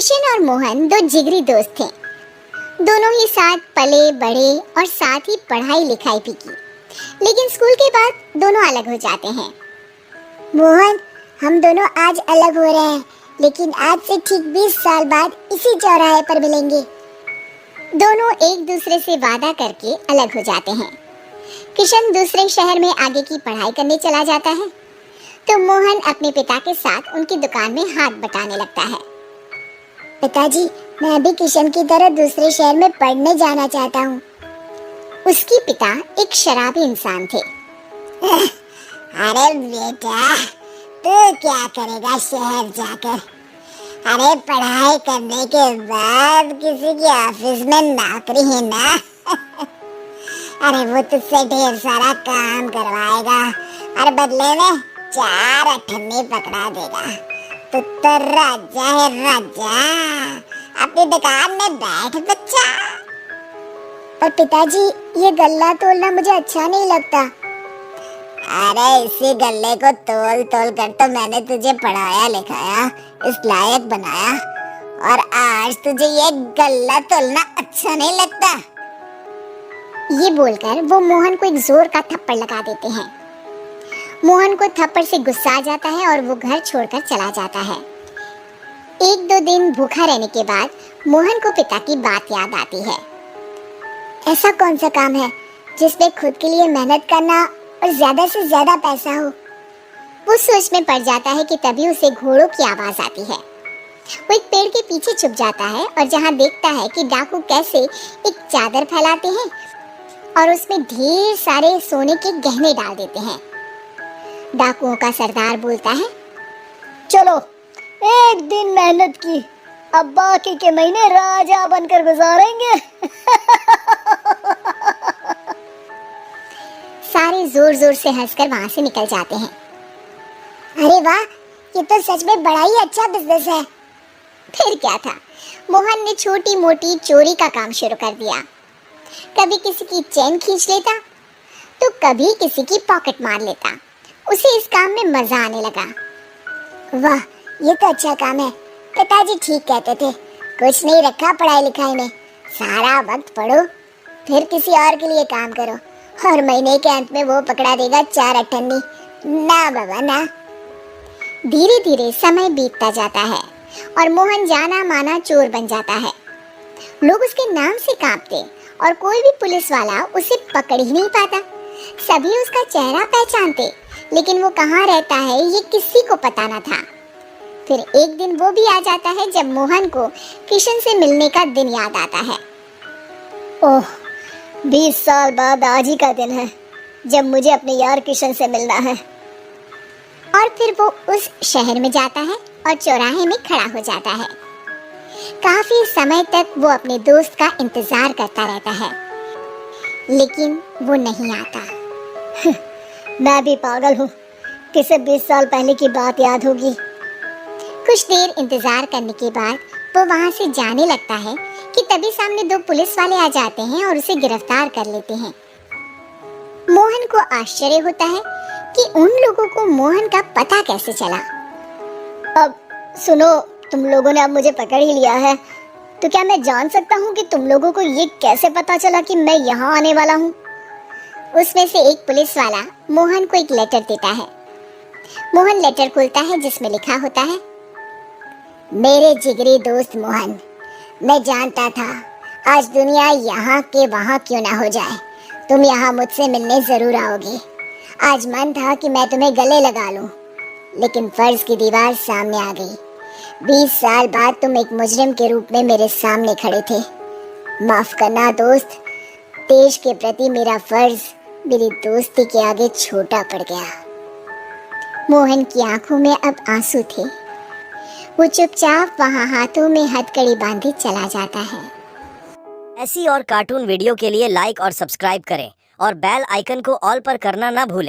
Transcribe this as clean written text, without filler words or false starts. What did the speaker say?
किशन और मोहन दो जिगरी दोस्त थे। दोनों ही साथ पले बड़े और साथ ही पढ़ाई लिखाई भी की, लेकिन स्कूल के बाद दोनों अलग हो जाते हैं। मोहन, हम दोनों आज अलग हो रहे हैं, लेकिन आज से ठीक 20 साल बाद इसी चौराहे पर मिलेंगे। दोनों एक दूसरे से वादा करके अलग हो जाते हैं। किशन दूसरे शहर में आगे की पढ़ाई करने चला जाता है, तो मोहन अपने पिता के साथ उनकी दुकान में हाथ बटाने लगता है। पिताजी, मैं भी किशन की तरह दूसरे शहर में पढ़ने जाना चाहता हूँ। उसके पिता एक शराबी इंसान थे। अरे बेटा, तू क्या करेगा शहर जाकर? अरे पढ़ाई करने के बाद किसी के ऑफिस में नौकरी है ना। अरे वो तुझसे ढेर सारा काम करवाएगा और बदले में 4 अठन्नी पकड़ा देगा। तू तो राजा है, राजा। अपनी दुकान में बैठ बच्चा। पर पिताजी, ये गल्ला तोलना मुझे अच्छा नहीं लगता। अरे इसी गल्ले को तोल तोल कर तो मैंने तुझे पढ़ाया लिखाया, इस लायक बनाया, और आज तुझे ये गल्ला तोलना अच्छा नहीं लगता। ये बोलकर वो मोहन को एक जोर का थप्पड़ लगा देते हैं। मोहन को थप्पड़ से गुस्सा आ जाता है और वो घर छोड़कर चला जाता है। 1-2 दिन भूखा रहने के बाद मोहन को पिता की बात याद आती है। ऐसा कौन सा काम है जिसमें खुद के लिए मेहनत करना और ज्यादा से ज्यादा पैसा हो? वो सोच में पड़ जाता है कि तभी उसे घोड़ों की आवाज आती है। वो एक पेड़ के पीछे छुप जाता है और जहाँ देखता है कि डाकू कैसे एक चादर फैलाते हैं और उसमें ढेर सारे सोने के गहने डाल देते हैं। डाकुओं का सरदार बोलता है, चलो एक दिन मेहनत की, अब बाकी के महीने राजा बनकर गुजारेंगे। सारे जोर जोर से हंसकर वहां से निकल जाते हैं। अरे वाह, ये तो सच में बड़ा ही अच्छा बिजनेस है। फिर क्या था, मोहन ने छोटी मोटी चोरी का काम शुरू कर दिया। कभी किसी की चेन खींच लेता, तो कभी किसी की पॉकेट मार लेता। उसे इस काम में मजा आने लगा। वाह, ये तो अच्छा काम है। पिताजी ठीक कहते थे, कुछ नहीं रखा पढ़ाई लिखाई में, सारा वक्त पढ़ो, फिर किसी और के लिए काम करो, और महीने के अंत में वो पकड़ा देगा 4 अठन्नी। ना बाबा ना। धीरे धीरे समय बीतता जाता है और मोहन जाना माना चोर बन जाता है। लोग उसके नाम से कांपते और कोई भी पुलिस वाला उसे पकड़ ही नहीं पाता। सभी उसका चेहरा पहचानते, लेकिन वो कहाँ रहता है ये किसी को पता न था। फिर एक दिन वो भी आ जाता है जब मोहन को किशन से मिलने का दिन याद आता है। ओह, 20 साल बाद आज ही का दिन है जब मुझे अपने यार किशन से मिलना है। और फिर वो उस शहर में जाता है और चौराहे में खड़ा हो जाता है। काफी समय तक वो अपने दोस्त का इंतजार करता रहता है, लेकिन वो नहीं आता। मैं भी पागल हूँ, किसे 20 साल पहले की बात याद होगी। कुछ देर इंतजार करने के बाद वो वहाँ से जाने लगता है कि तभी सामने 2 पुलिस वाले आ जाते हैं और उसे गिरफ्तार कर लेते हैं। मोहन को आश्चर्य होता है कि उन लोगों को मोहन का पता कैसे चला। अब सुनो, तुम लोगों ने अब मुझे पकड़ ही लिया है, तो क्या मैं जान सकता हूँ कि तुम लोगों को ये कैसे पता चला कि मैं यहाँ आने वाला हूँ? उसमें से एक पुलिस वाला मोहन को एक लेटर देता है। मोहन लेटर खोलता है जिसमें लिखा होता है, मेरे जिगरी दोस्त मोहन, मैं जानता था आज दुनिया यहाँ के वहाँ क्यों ना हो जाए, तुम यहाँ मुझसे मिलने जरूर आओगे। आज मन था कि मैं तुम्हें गले लगा लूं, लेकिन फर्ज की दीवार सामने आ गई। 20 साल बाद तुम एक मुजरिम के रूप में मेरे सामने खड़े थे। माफ करना दोस्त, देश के प्रति मेरा फर्ज मेरी दोस्ती के आगे छोटा पड़ गया। मोहन की आंखों में अब आंसू थे। वो चुपचाप वहां हाथों में हथकड़ी बांधे चला जाता है। ऐसी और कार्टून वीडियो के लिए लाइक और सब्सक्राइब करें और बेल आइकन को ऑल पर करना ना भूलें।